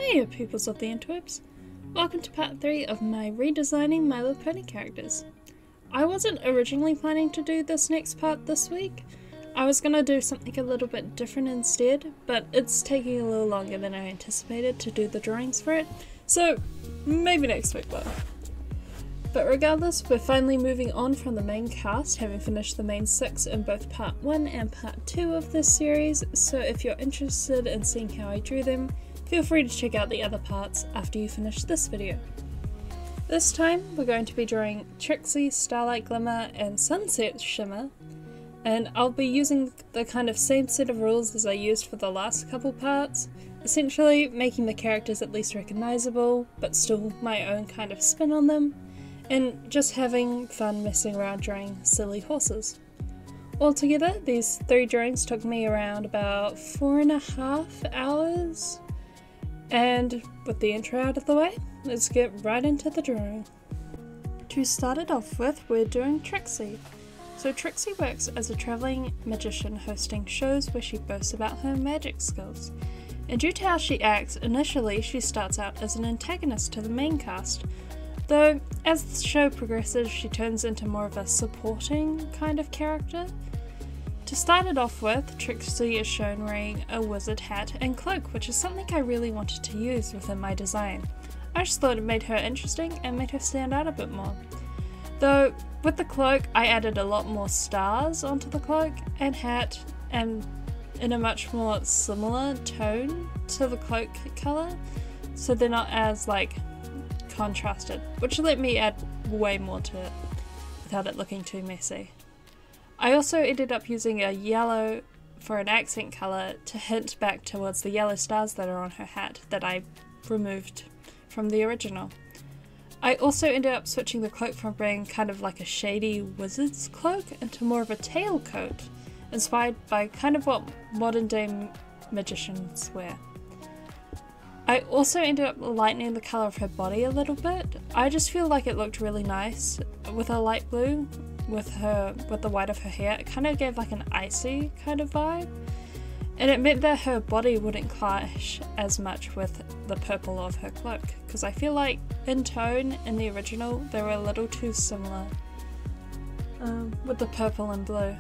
Hey peoples of the interwebs, welcome to part 3 of my redesigning My Little Pony characters. I wasn't originally planning to do this next part this week. I was gonna do something a little bit different instead, but it's taking a little longer than I anticipated to do the drawings for it, so maybe next week though. But regardless, we're finally moving on from the main cast, having finished the main 6 in both part 1 and part 2 of this series, so if you're interested in seeing how I drew them, feel free to check out the other parts after you finish this video. This time we're going to be drawing Trixie, Starlight Glimmer and Sunset Shimmer, and I'll be using the kind of same set of rules as I used for the last couple parts, essentially making the characters at least recognizable but still my own kind of spin on them, and just having fun messing around drawing silly horses. Altogether, these 3 drawings took me around about 4.5 hours. And with the intro out of the way, let's get right into the drawing. To start it off with, we're doing Trixie. So Trixie works as a travelling magician hosting shows where she boasts about her magic skills. And due to how she acts, initially she starts out as an antagonist to the main cast, though as the show progresses she turns into more of a supporting kind of character. To start it off with, Trixie is shown wearing a wizard hat and cloak, which is something I really wanted to use within my design. I just thought it made her interesting and made her stand out a bit more. Though with the cloak I added a lot more stars onto the cloak and hat, and in a much more similar tone to the cloak colour, so they're not as contrasted, which let me add way more to it without it looking too messy. I also ended up using a yellow for an accent colour to hint back towards the yellow stars that are on her hat that I removed from the original. I also ended up switching the cloak from being kind of like a shady wizard's cloak into more of a tailcoat, inspired by kind of what modern day magicians wear. I also ended up lightening the colour of her body a little bit. I just feel like it looked really nice with a light blue. With the white of her hair, it kind of gave like an icy kind of vibe, and it meant that her body wouldn't clash as much with the purple of her cloak, because I feel like in tone in the original they were a little too similar with the purple and blue.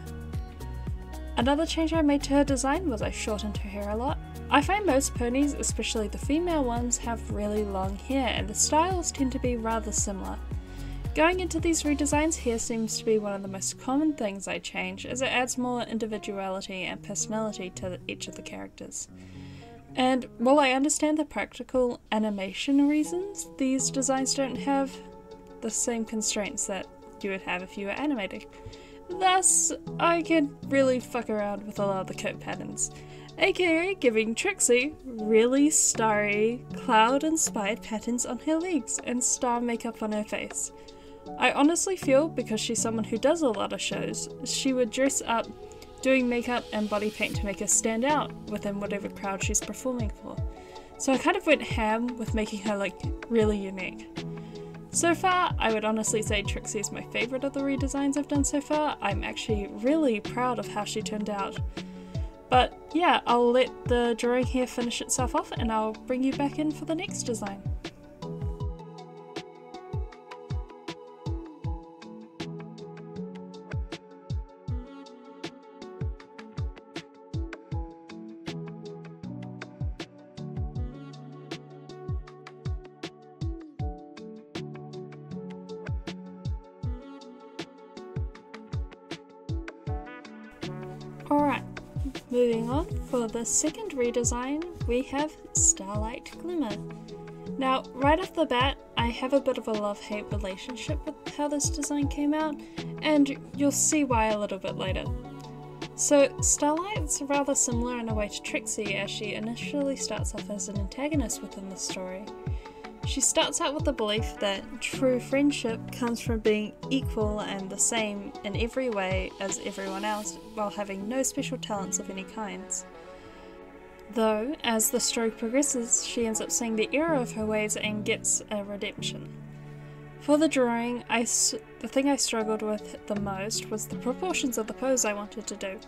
Another change I made to her design was I shortened her hair a lot. I find most ponies, especially the female ones, have really long hair and the styles tend to be rather similar. Going into these redesigns, hair seems to be one of the most common things I change, as it adds more individuality and personality to each of the characters. And while I understand the practical animation reasons, these designs don't have the same constraints that you would have if you were animating. Thus, I can really fuck around with a lot of the coat patterns, aka giving Trixie really starry, cloud-inspired patterns on her legs and star makeup on her face. I honestly feel, because she's someone who does a lot of shows, she would dress up doing makeup and body paint to make her stand out within whatever crowd she's performing for. So I kind of went ham with making her really unique. So far, I would honestly say Trixie is my favourite of the redesigns I've done so far. I'm actually really proud of how she turned out. But yeah, I'll let the drawing here finish itself off and I'll bring you back in for the next design. Alright, moving on, for the second redesign we have Starlight Glimmer. Now right off the bat I have a bit of a love-hate relationship with how this design came out, and you'll see why a little bit later. So Starlight's rather similar in a way to Trixie, as she initially starts off as an antagonist within the story. She starts out with the belief that true friendship comes from being equal and the same in every way as everyone else, while having no special talents of any kinds. Though, as the story progresses, she ends up seeing the error of her ways and gets a redemption. For the drawing, the thing I struggled with the most was the proportions of the pose I wanted to do.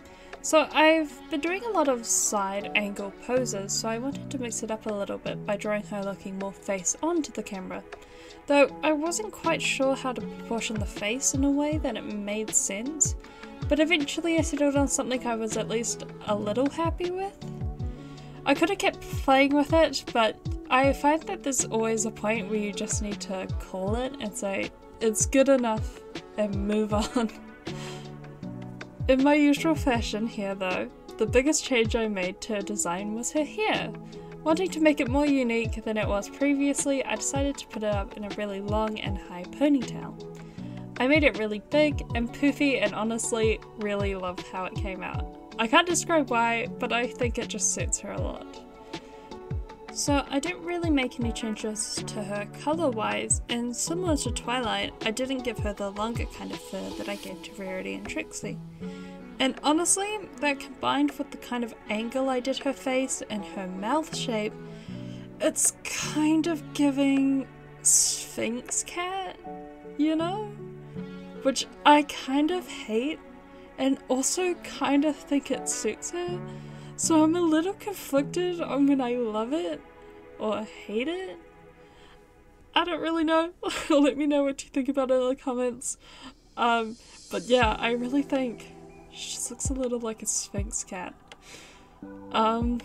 So I've been doing a lot of side angle poses, so I wanted to mix it up a little bit by drawing her looking more face on to the camera. Though I wasn't quite sure how to proportion the face in a way that it made sense, but eventually I settled on something I was at least a little happy with. I could have kept playing with it, but I find that there's always a point where you just need to call it and say, it's good enough, and move on. In my usual fashion here though, the biggest change I made to her design was her hair. Wanting to make it more unique than it was previously, I decided to put it up in a really long and high ponytail. I made it really big and poofy and honestly really love how it came out. I can't describe why, but I think it just suits her a lot. So I didn't really make any changes to her colour wise, and similar to Twilight, I didn't give her the longer kind of fur that I gave to Rarity and Trixie. And honestly, that combined with the kind of angle I did her face and her mouth shape, it's kind of giving Sphinx cat, you know? Which I kind of hate, and also kind of think it suits her. So I'm a little conflicted on when I love it or hate it. I don't really know. Let me know what you think about it in the comments. But yeah, I really think she just looks a little like a Sphinx cat. But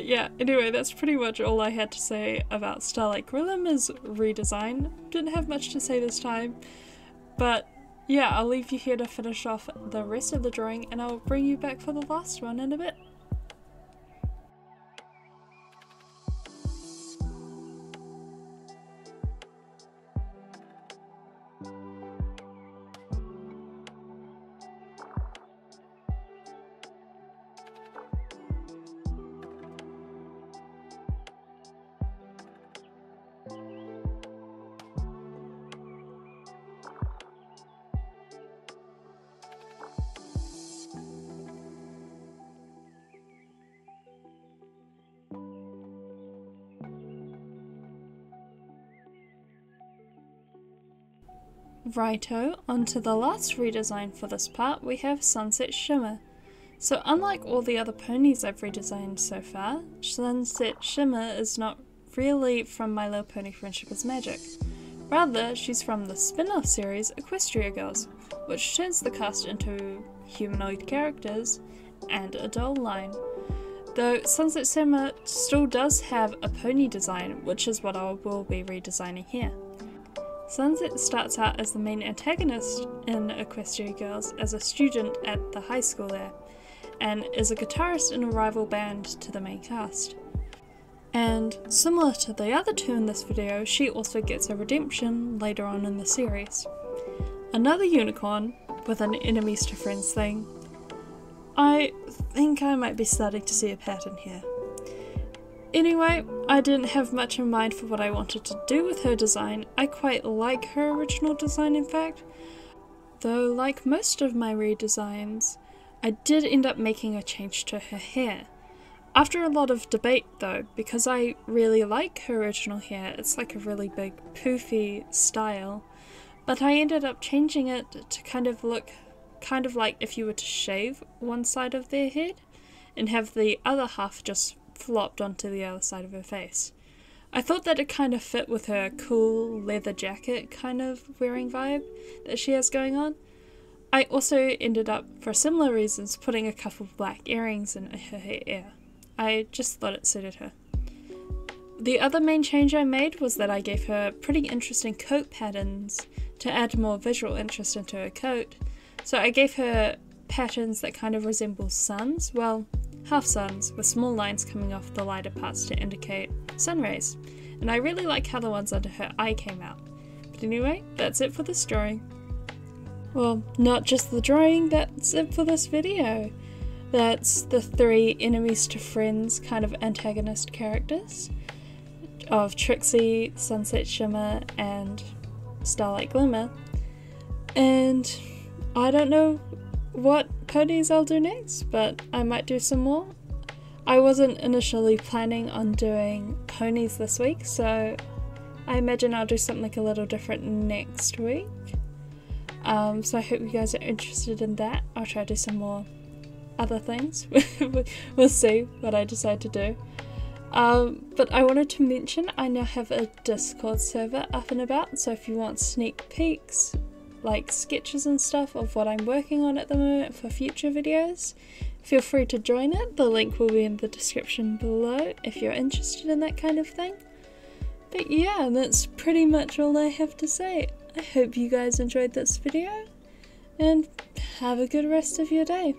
yeah, anyway, that's pretty much all I had to say about Starlight Grillimer's redesign. Didn't have much to say this time, but yeah, I'll leave you here to finish off the rest of the drawing and I'll bring you back for the last one in a bit. Righto, onto the last redesign for this part, we have Sunset Shimmer. So unlike all the other ponies I've redesigned so far, Sunset Shimmer is not really from My Little Pony Friendship is Magic. Rather, she's from the spin-off series Equestria Girls, which turns the cast into humanoid characters and a doll line. Though Sunset Shimmer still does have a pony design, which is what I will be redesigning here. Sunset starts out as the main antagonist in Equestria Girls as a student at the high school there, and is a guitarist in a rival band to the main cast. And similar to the other two in this video, she also gets a redemption later on in the series. Another unicorn with an enemies to friends thing. I think I might be starting to see a pattern here. Anyway, I didn't have much in mind for what I wanted to do with her design. I quite like her original design in fact, though like most of my redesigns, I did end up making a change to her hair. After a lot of debate though, because I really like her original hair, it's like a really big poofy style, but I ended up changing it to kind of look kind of like if you were to shave one side of their head and have the other half just flopped onto the other side of her face. I thought that it kind of fit with her cool leather jacket kind of wearing vibe that she has going on. I also ended up, for similar reasons, putting a couple of black earrings in her hair. I just thought it suited her. The other main change I made was that I gave her pretty interesting coat patterns to add more visual interest into her coat. So I gave her patterns that kind of resemble suns, well, half suns, with small lines coming off the lighter parts to indicate sun rays, and I really like how the ones under her eye came out. But anyway, that's it for this drawing. Well, not just the drawing, that's it for this video. That's the three enemies to friends kind of antagonist characters of Trixie, Sunset Shimmer, and Starlight Glimmer. And I don't know what ponies I'll do next, but I might do some more. I wasn't initially planning on doing ponies this week, so I imagine I'll do something a little different next week. So I hope you guys are interested in that. I'll try to do some more other things. We'll see what I decide to do. But I wanted to mention I now have a Discord server up and about, so if you want sneak peeks, like sketches and stuff of what I'm working on at the moment for future videos, feel free to join it. The link will be in the description below if you're interested in that kind of thing. But yeah, that's pretty much all I have to say. I hope you guys enjoyed this video, and have a good rest of your day.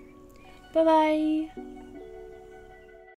Bye bye!